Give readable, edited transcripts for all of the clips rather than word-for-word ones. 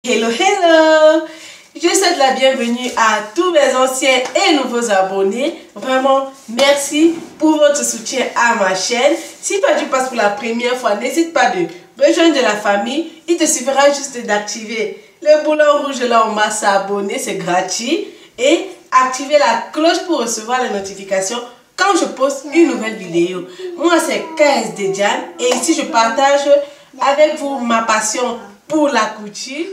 Hello, hello! Je souhaite la bienvenue à tous mes anciens et nouveaux abonnés. Vraiment, merci pour votre soutien à ma chaîne. Si toi tu passes pour la première fois, n'hésite pas de rejoindre la famille. Il te suffira juste d'activer le bouton rouge là en masse à abonner, c'est gratuit. Et activer la cloche pour recevoir les notifications quand je poste une nouvelle vidéo. Moi c'est KSD Diane et ici je partage avec vous ma passion pour la couture.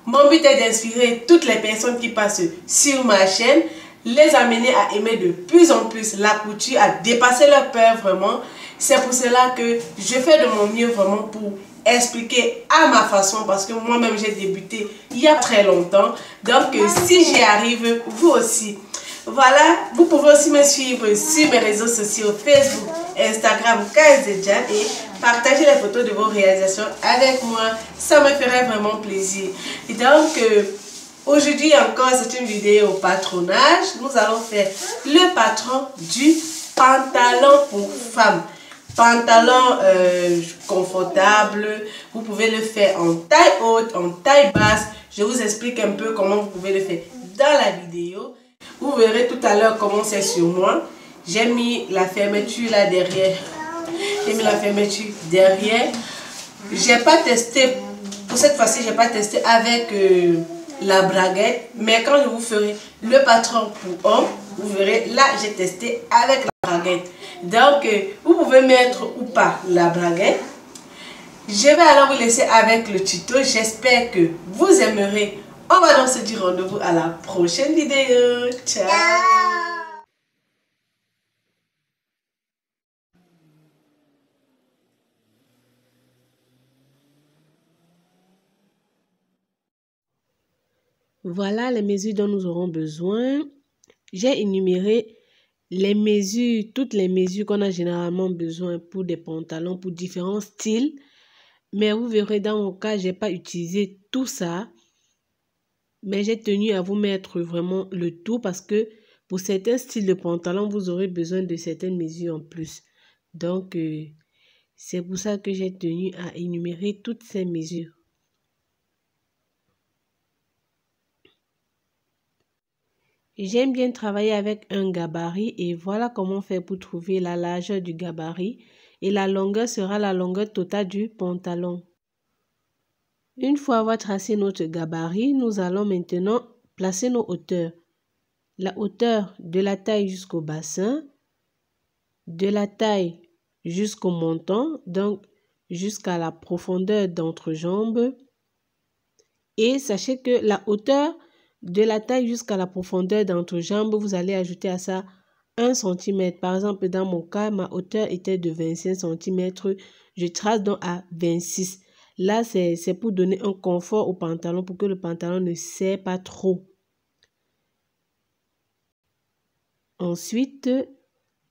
Mon but est d'inspirer toutes les personnes qui passent sur ma chaîne, les amener à aimer de plus en plus la couture, à dépasser leur peur vraiment. C'est pour cela que je fais de mon mieux vraiment pour expliquer à ma façon parce que moi-même j'ai débuté il y a très longtemps. Donc si j'y arrive, vous aussi. Voilà, vous pouvez aussi me suivre sur mes réseaux sociaux Facebook, Instagram, KSD Diane et partager les photos de vos réalisations avec moi. Ça me ferait vraiment plaisir. Et donc, aujourd'hui encore, c'est une vidéo au patronage. Nous allons faire le patron du pantalon pour femmes. Pantalon confortable. Vous pouvez le faire en taille haute, en taille basse. Je vous explique un peu comment vous pouvez le faire dans la vidéo. Vous verrez tout à l'heure comment c'est sur moi. J'ai mis la fermeture là derrière. J'ai mis la fermeture derrière. J'ai pas testé, pour cette fois-ci, j'ai pas testé avec la braguette. Mais quand je vous ferai le patron pour homme, vous verrez, là j'ai testé avec la braguette. Donc, vous pouvez mettre ou pas la braguette. Je vais alors vous laisser avec le tuto. J'espère que vous aimerez. On va donc se dire rendez-vous à la prochaine vidéo. Ciao! Voilà les mesures dont nous aurons besoin. J'ai énuméré les mesures, toutes les mesures qu'on a généralement besoin pour des pantalons, pour différents styles. Mais vous verrez, dans mon cas, je n'ai pas utilisé tout ça. Mais j'ai tenu à vous mettre vraiment le tout parce que pour certains styles de pantalons, vous aurez besoin de certaines mesures en plus. Donc, c'est pour ça que j'ai tenu à énumérer toutes ces mesures. J'aime bien travailler avec un gabarit et voilà comment faire pour trouver la largeur du gabarit et la longueur sera la longueur totale du pantalon. Une fois avoir tracé notre gabarit, nous allons maintenant placer nos hauteurs. La hauteur de la taille jusqu'au bassin, de la taille jusqu'au menton, donc jusqu'à la profondeur d'entrejambe. Et sachez que la hauteur de la taille jusqu'à la profondeur d'entrejambe, vous allez ajouter à ça 1 cm. Par exemple, dans mon cas, ma hauteur était de 25 cm. Je trace donc à 26. Là, c'est pour donner un confort au pantalon, pour que le pantalon ne serre pas trop. Ensuite,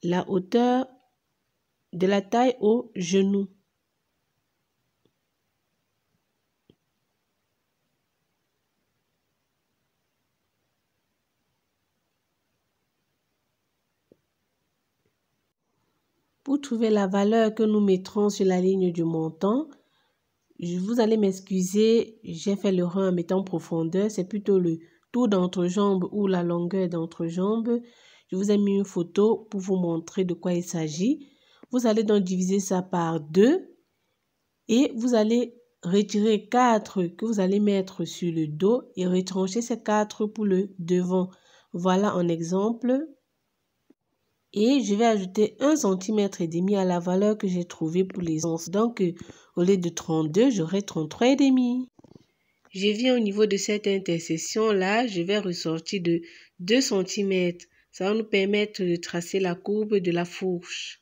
la hauteur de la taille au genou. Pour trouver la valeur que nous mettrons sur la ligne du menton, vous allez m'excuser, j'ai fait l'erreur en mettant profondeur, c'est plutôt le tour d'entrejambe ou la longueur d'entrejambe. Je vous ai mis une photo pour vous montrer de quoi il s'agit. Vous allez donc diviser ça par 2 et vous allez retirer 4 que vous allez mettre sur le dos et retrancher ces 4 pour le devant. Voilà un exemple. Et je vais ajouter 1,5 cm à la valeur que j'ai trouvée pour les onces. Donc, au lieu de 32, j'aurai 33,5. Je viens au niveau de cette intersection-là, je vais ressortir de 2 cm. Ça va nous permettre de tracer la courbe de la fourche.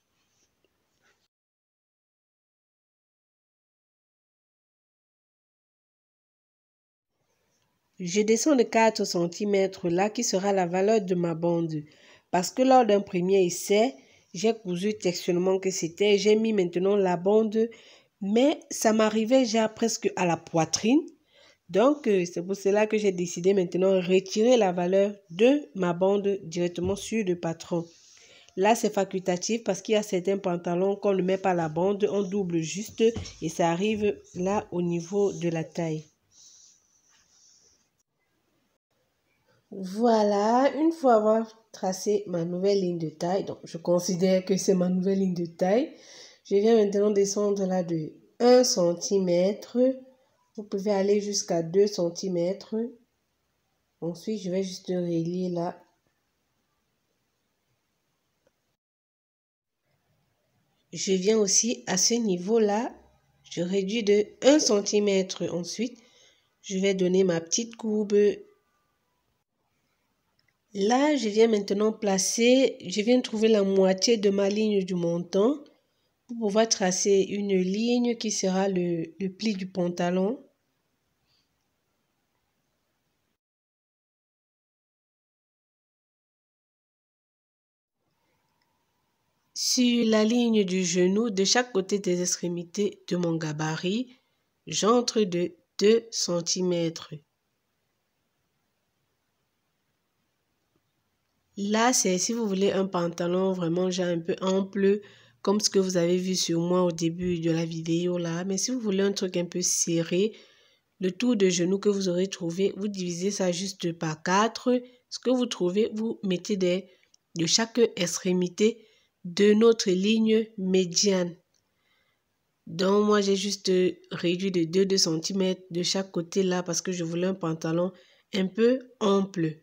Je descends de 4 cm là qui sera la valeur de ma bande. Parce que lors d'un premier essai, j'ai cousu textuellement que c'était. J'ai mis maintenant la bande, mais ça m'arrivait déjà presque à la poitrine. Donc, c'est pour cela que j'ai décidé maintenant de retirer la valeur de ma bande directement sur le patron. Là, c'est facultatif parce qu'il y a certains pantalons qu'on ne met pas la bande, on double juste et ça arrive là au niveau de la taille. Voilà, une fois avoir tracé ma nouvelle ligne de taille, donc je considère que c'est ma nouvelle ligne de taille, je viens maintenant descendre là de 1 cm. Vous pouvez aller jusqu'à 2 cm. Ensuite, je vais juste relier là. Je viens aussi à ce niveau-là, je réduis de 1 cm. Ensuite, je vais donner ma petite courbe. Là, je viens maintenant je viens trouver la moitié de ma ligne du montant pour pouvoir tracer une ligne qui sera le pli du pantalon. Sur la ligne du genou, de chaque côté des extrémités de mon gabarit, j'entre de 2 cm. Là, c'est si vous voulez un pantalon vraiment genre un peu ample, comme ce que vous avez vu sur moi au début de la vidéo là. Mais si vous voulez un truc un peu serré, le tour de genou que vous aurez trouvé, vous divisez ça juste par 4. Ce que vous trouvez, vous mettez de chaque extrémité de notre ligne médiane. Donc, moi, j'ai juste réduit de 2 cm de chaque côté là parce que je voulais un pantalon un peu ample.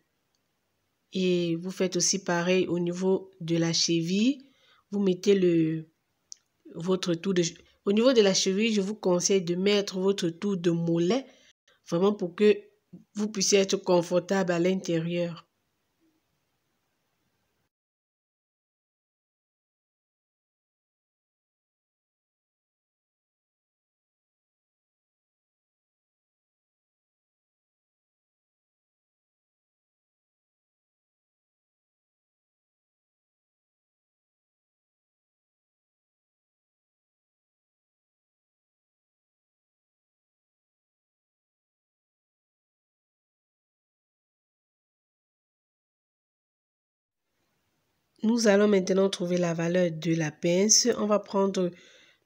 Et vous faites aussi pareil au niveau de la cheville. Vous mettez votre tour de... Au niveau de la cheville, je vous conseille de mettre votre tour de mollet vraiment pour que vous puissiez être confortable à l'intérieur. Nous allons maintenant trouver la valeur de la pince. On va prendre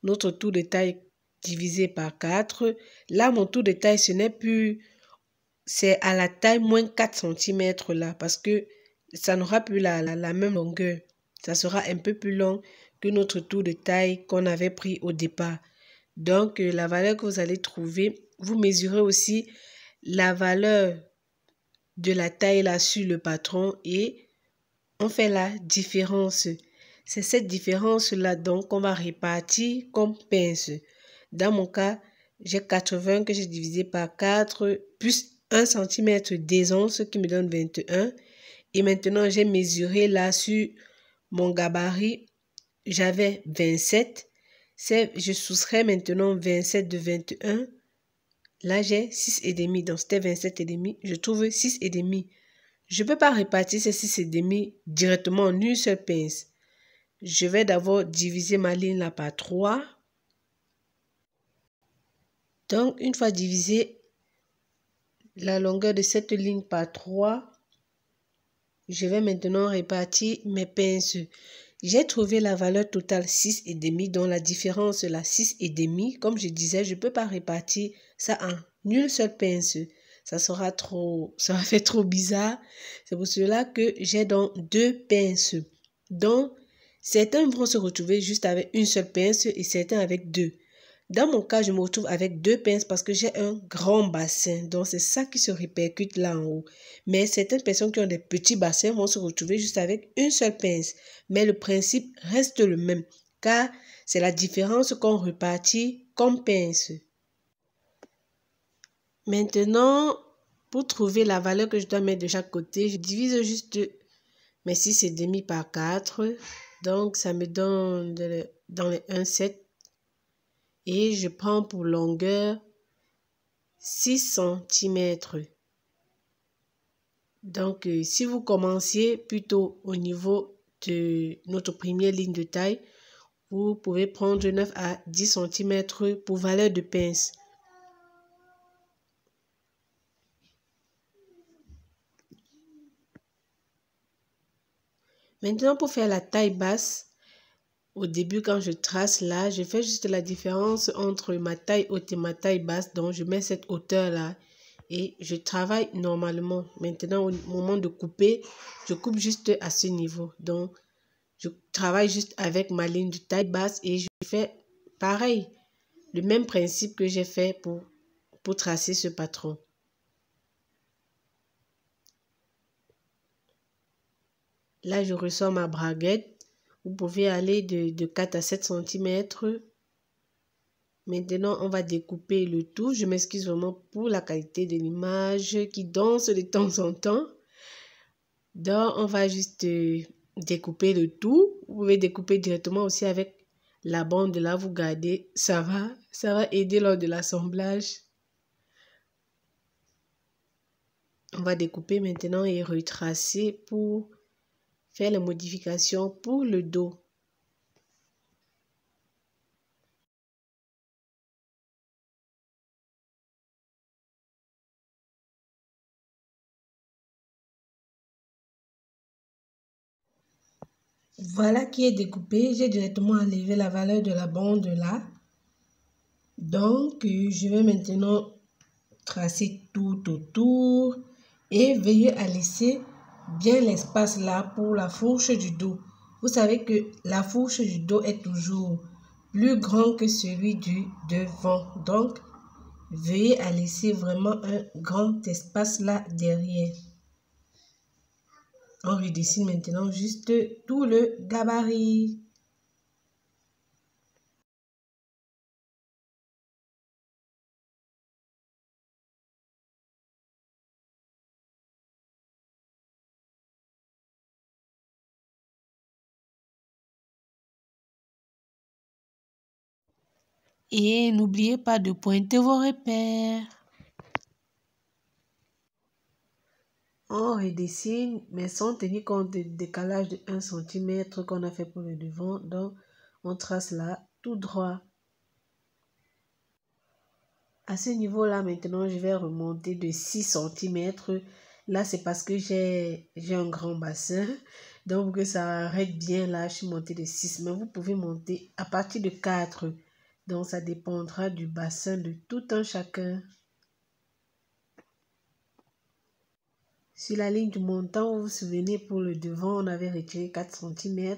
notre tour de taille divisé par 4. Là, mon tour de taille, ce n'est plus... C'est à la taille moins 4 cm là parce que ça n'aura plus la même longueur. Ça sera un peu plus long que notre tour de taille qu'on avait pris au départ. Donc, la valeur que vous allez trouver, vous mesurez aussi la valeur de la taille là sur le patron et on fait la différence. C'est cette différence-là donc qu'on va répartir comme pince. Dans mon cas, j'ai 80 que j'ai divisé par 4 plus 1 cm d'aisance, ce qui me donne 21. Et maintenant, j'ai mesuré là sur mon gabarit, j'avais 27. Je soustrais maintenant 27 de 21. Là, j'ai 6,5. Donc, c'était 27,5. Je trouve 6,5. Je ne peux pas répartir ces 6,5 directement en une seule pince. Je vais d'abord diviser ma ligne là par 3. Donc, une fois divisé la longueur de cette ligne par 3, je vais maintenant répartir mes pinces. J'ai trouvé la valeur totale 6,5, dont la différence là 6,5. Comme je disais, je ne peux pas répartir ça en une seule pince. Ça va faire trop bizarre. C'est pour cela que j'ai donc 2 pinces. Donc, certains vont se retrouver juste avec une seule pince et certains avec 2. Dans mon cas, je me retrouve avec 2 pinces parce que j'ai un grand bassin. Donc, c'est ça qui se répercute là en haut. Mais certaines personnes qui ont des petits bassins vont se retrouver juste avec une seule pince. Mais le principe reste le même, car c'est la différence qu'on répartit comme pince. Maintenant, pour trouver la valeur que je dois mettre de chaque côté, je divise juste mes 6,5 par 4. Donc, ça me donne dans les 1,7. Et je prends pour longueur 6 cm. Donc, si vous commenciez plutôt au niveau de notre première ligne de taille, vous pouvez prendre 9 à 10 cm pour valeur de pince. Maintenant, pour faire la taille basse, au début, quand je trace là, je fais juste la différence entre ma taille haute et ma taille basse. Donc, je mets cette hauteur-là. et je travaille normalement. Maintenant, au moment de couper, je coupe juste à ce niveau. Donc, je travaille juste avec ma ligne de taille basse et je fais pareil. Le même principe que j'ai fait pour tracer ce patron. Là, je ressors ma braguette. Vous pouvez aller de 4 à 7 cm. Maintenant, on va découper le tout. Je m'excuse vraiment pour la qualité de l'image qui danse de temps en temps. Donc, on va juste découper le tout. Vous pouvez découper directement aussi avec la bande là. Vous gardez, ça va aider lors de l'assemblage. On va découper maintenant et retracer pour faire les modifications pour le dos. Voilà qui est découpé. J'ai directement enlevé la valeur de la bande là. Donc, je vais maintenant tracer tout autour et veiller à laisser bien l'espace là pour la fourche du dos. Vous savez que la fourche du dos est toujours plus grand que celui du devant. Donc, veuillez à laisser vraiment un grand espace là derrière. On redessine maintenant juste tout le gabarit. Et n'oubliez pas de pointer vos repères. On redessine, mais sans tenir compte du décalage de 1 cm qu'on a fait pour le devant. Donc, on trace là tout droit. À ce niveau-là, maintenant, je vais remonter de 6 cm. Là, c'est parce que j'ai un grand bassin. Donc, pour que ça arrête bien, là, je suis montée de 6. Mais vous pouvez monter à partir de 4. Donc, ça dépendra du bassin de tout un chacun. Sur la ligne du montant, vous vous souvenez, pour le devant, on avait retiré 4 cm.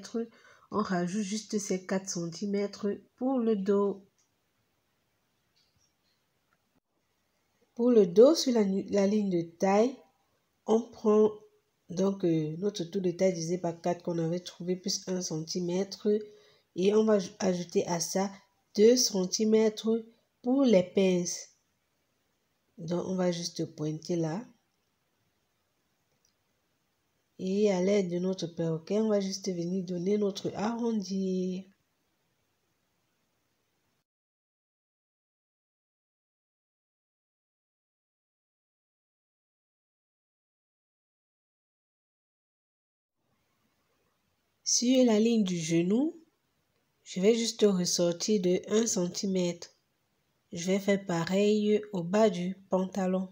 On rajoute juste ces 4 cm pour le dos. Pour le dos, sur la ligne de taille, on prend donc notre tour de taille divisé par 4 qu'on avait trouvé plus 1 cm. Et on va ajouter à ça 2 cm pour les pinces. Donc, on va juste pointer là. Et à l'aide de notre perroquet, on va juste venir donner notre arrondi. Sur la ligne du genou, je vais juste ressortir de 1 cm. Je vais faire pareil au bas du pantalon.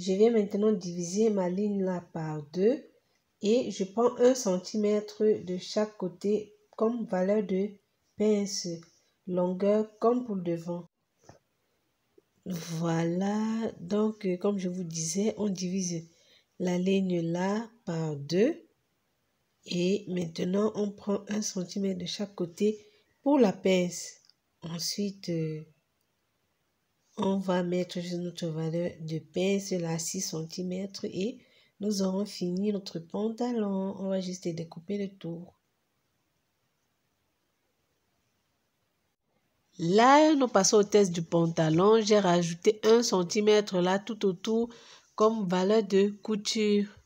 Je vais maintenant diviser ma ligne là par 2 et je prends 1 cm de chaque côté comme valeur de pince, longueur comme pour le devant. Voilà, donc comme je vous disais, on divise la ligne là par 2 et maintenant on prend 1 cm de chaque côté pour la pince. Ensuite, on va mettre notre valeur de pince là 6 cm et nous aurons fini notre pantalon. On va juste découper le tour. Là, nous passons au test du pantalon. J'ai rajouté 1 cm là tout autour comme valeur de couture.